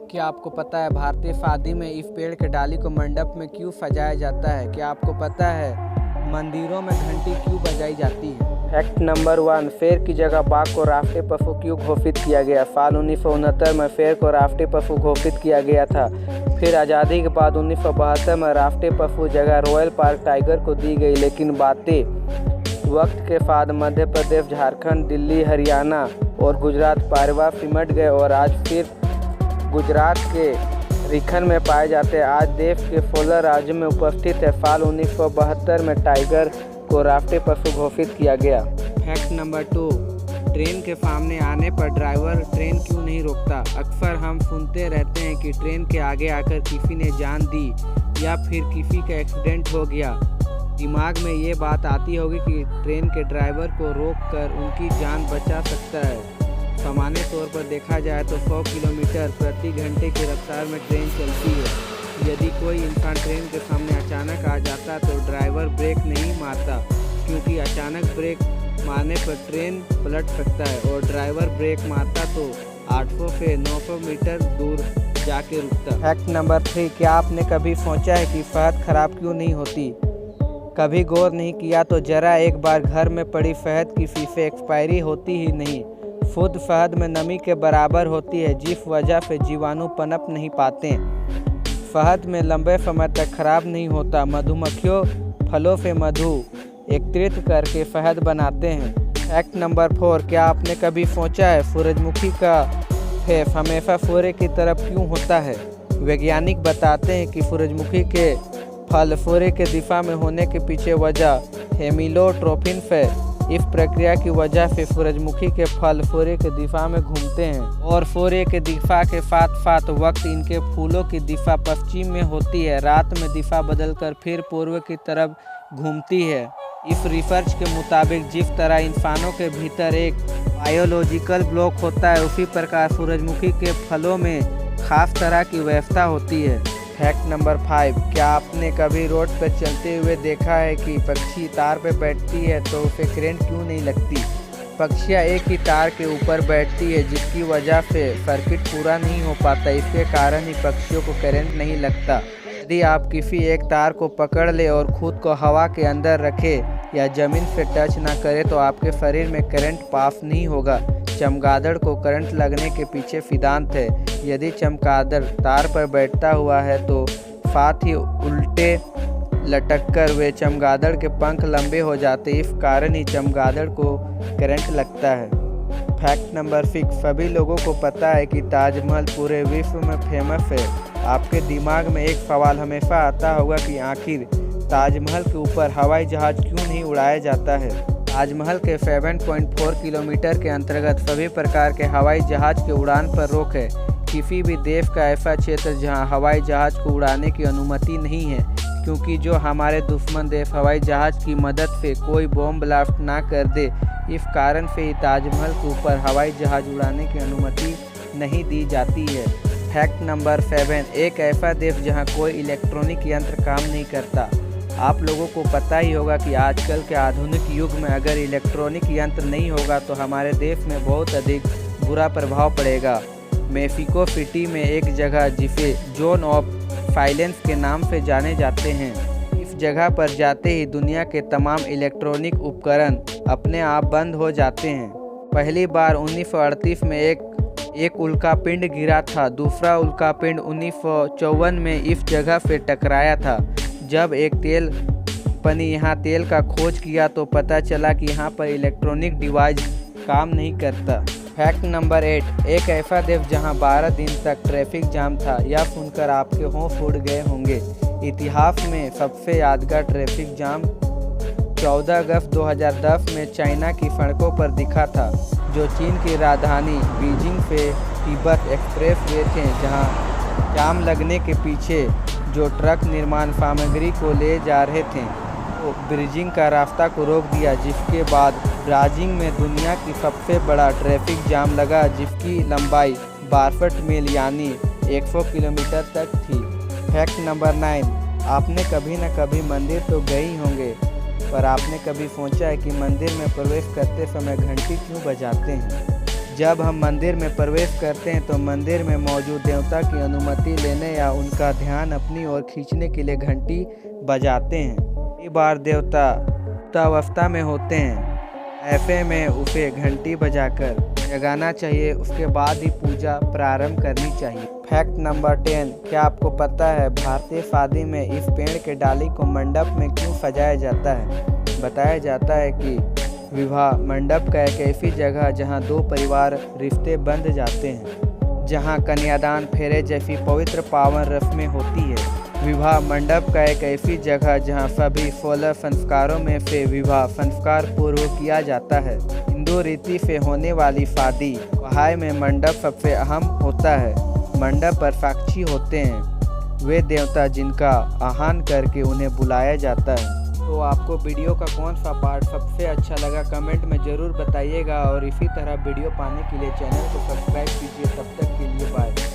क्या आपको पता है भारतीय शादी में इस पेड़ के डाली को मंडप में क्यों सजाया जाता है? क्या आपको पता है मंदिरों में घंटी क्यों बजाई जाती है? फैक्ट नंबर 1, शेर की जगह बाघ को राष्ट्रीय पशु क्यों घोषित किया गया? साल 1969 में शेर को राष्ट्रीय पशु घोषित किया गया था। फिर आज़ादी के बाद 1972 में राष्ट्रीय पशु जगह रॉयल पार्क टाइगर को दी गई, लेकिन बातें वक्त के साथ मध्य प्रदेश, झारखंड, दिल्ली, हरियाणा और गुजरात बार सिमट गए और आज फिर गुजरात के रिखन में पाए जाते हैं। आज देश के 16 राज्यों में उपस्थित है। साल 1972 में टाइगर को राष्ट्रीय पशु घोषित किया गया। फैक्ट नंबर 2, ट्रेन के सामने आने पर ड्राइवर ट्रेन क्यों नहीं रोकता? अक्सर हम सुनते रहते हैं कि ट्रेन के आगे आकर किसी ने जान दी या फिर किसी का एक्सीडेंट हो गया। दिमाग में ये बात आती होगी कि ट्रेन के ड्राइवर को रोककर उनकी जान बचा सकता है। सामान्य तौर पर देखा जाए तो 100 किलोमीटर प्रति घंटे की रफ्तार में ट्रेन चलती है। यदि कोई इंसान ट्रेन के सामने अचानक आ जाता तो ड्राइवर ब्रेक नहीं मारता, क्योंकि अचानक ब्रेक मारने पर ट्रेन पलट सकता है और ड्राइवर ब्रेक मारता तो 800 से 900 मीटर दूर जाके रुकता। फैक्ट नंबर 3, क्या आपने कभी सोचा है कि शहद खराब क्यों नहीं होती? कभी गौर नहीं किया तो जरा एक बार घर में पड़ी शहद की शीशे एक्सपायरी होती ही नहीं। शुद्ध शहद में नमी के बराबर होती है, जिस वजह से जीवाणु पनप नहीं पाते। शहद में लंबे समय तक खराब नहीं होता। मधुमक्खियों फलों से मधु एकत्रित करके शहद बनाते हैं। फैक्ट नंबर 4, क्या आपने कभी सोचा है सूरजमुखी का फेस हमेशा सूर्य की तरफ क्यों होता है? वैज्ञानिक बताते हैं कि सूरजमुखी के फल सूर्य के दिशा में होने के पीछे वजह हेमिलोट्रोपिन है। इस प्रक्रिया की वजह से सूरजमुखी के फल सूर्य के दिशा में घूमते हैं और सूर्य के दिशा के साथ साथ वक्त इनके फूलों की दिशा पश्चिम में होती है। रात में दिशा बदलकर फिर पूर्व की तरफ घूमती है। इस रिसर्च के मुताबिक जिस तरह इंसानों के भीतर एक बायोलॉजिकल ब्लॉक होता है, उसी प्रकार सूरजमुखी के फलों में खास तरह की व्यवस्था होती है। फैक्ट नंबर 5, क्या आपने कभी रोड पर चलते हुए देखा है कि पक्षी तार पर बैठती है तो उसे करंट क्यों नहीं लगती? पक्षियाँ एक ही तार के ऊपर बैठती है, जिसकी वजह से सर्किट पूरा नहीं हो पाता। इसके कारण ही पक्षियों को करंट नहीं लगता। यदि आप किसी एक तार को पकड़ ले और खुद को हवा के अंदर रखें या ज़मीन से टच ना करें तो आपके शरीर में करंट पास नहीं होगा। चमगादड़ को करंट लगने के पीछे सिद्धांत है। यदि चमगादड़ तार पर बैठता हुआ है तो साथ ही उल्टे लटककर वे चमगादड़ के पंख लंबे हो जाते, इस कारण ही चमगादड़ को करंट लगता है। फैक्ट नंबर 6, सभी लोगों को पता है कि ताजमहल पूरे विश्व में फेमस है। आपके दिमाग में एक सवाल हमेशा आता होगा कि आखिर ताजमहल के ऊपर हवाई जहाज़ क्यों नहीं उड़ाया जाता है? ताजमहल के 7.4 किलोमीटर के अंतर्गत सभी प्रकार के हवाई जहाज़ के उड़ान पर रोक है। किसी भी देश का ऐसा क्षेत्र जहां हवाई जहाज़ को उड़ाने की अनुमति नहीं है, क्योंकि जो हमारे दुश्मन देश हवाई जहाज़ की मदद से कोई बॉम्ब ब्लास्ट ना कर दे, इस कारण से ही ताजमहल के ऊपर हवाई जहाज़ उड़ाने की अनुमति नहीं दी जाती है। फैक्ट नंबर 7, एक ऐसा देश जहां कोई इलेक्ट्रॉनिक यंत्र काम नहीं करता। आप लोगों को पता ही होगा कि आजकल के आधुनिक युग में अगर इलेक्ट्रॉनिक यंत्र नहीं होगा तो हमारे देश में बहुत अधिक बुरा प्रभाव पड़ेगा। मेक्सिको सिटी में एक जगह जिसे जोन ऑफ साइलेंस के नाम से जाने जाते हैं, इस जगह पर जाते ही दुनिया के तमाम इलेक्ट्रॉनिक उपकरण अपने आप बंद हो जाते हैं। पहली बार 1938 में एक उल्कापिंड गिरा था। दूसरा उल्कापिंड 1954 में इस जगह से टकराया था। जब एक तेल कंपनी यहाँ तेल का खोज किया तो पता चला कि यहाँ पर इलेक्ट्रॉनिक डिवाइस काम नहीं करता। फैक्ट नंबर 8, एक ऐसा देश जहाँ 12 दिन तक ट्रैफिक जाम था। यह सुनकर आपके होश उड़ गए होंगे। इतिहास में सबसे यादगार ट्रैफिक जाम 14 अगस्त 2010 में चाइना की सड़कों पर दिखा था, जो चीन की राजधानी बीजिंग से तिब्बत एक्सप्रेस वे थे, जहाँ जाम लगने के पीछे जो ट्रक निर्माण सामग्री को ले जा रहे थे वो बीजिंग का रास्ता को रोक दिया, जिसके बाद बीजिंग में दुनिया की सबसे बड़ा ट्रैफिक जाम लगा, जिसकी लंबाई 62 मील यानी 100 किलोमीटर तक थी। फैक्ट नंबर 9, आपने कभी न कभी मंदिर तो गए ही होंगे, पर आपने कभी सोचा है कि मंदिर में प्रवेश करते समय घंटी क्यों बजाते हैं? जब हम मंदिर में प्रवेश करते हैं तो मंदिर में मौजूद देवता की अनुमति लेने या उनका ध्यान अपनी ओर खींचने के लिए घंटी बजाते हैं। कई बार देवता सुप्तावस्था में होते हैं, ऐसे में उसे घंटी बजाकर जगाना चाहिए, उसके बाद ही पूजा प्रारंभ करनी चाहिए। फैक्ट नंबर 10, क्या आपको पता है भारतीय शादी में इस पेड़ के डाली को मंडप में क्यों सजाया जाता है? बताया जाता है कि विवाह मंडप का एक ऐसी जगह जहां दो परिवार रिश्ते बंध जाते हैं, जहां कन्यादान फेरे जैसी पवित्र पावन रस्में होती है। विवाह मंडप का एक ऐसी जगह जहां सभी 16 संस्कारों में से विवाह संस्कार पूर्व किया जाता है। हिंदू रीति से होने वाली शादी विवाह में मंडप सबसे अहम होता है। मंडप पर साक्षी होते हैं वे देवता जिनका आह्वान करके उन्हें बुलाया जाता है। तो आपको वीडियो का कौन सा पार्ट सबसे अच्छा लगा कमेंट में ज़रूर बताइएगा और इसी तरह वीडियो पाने के लिए चैनल को सब्सक्राइब कीजिए। तब तक के लिए बाय।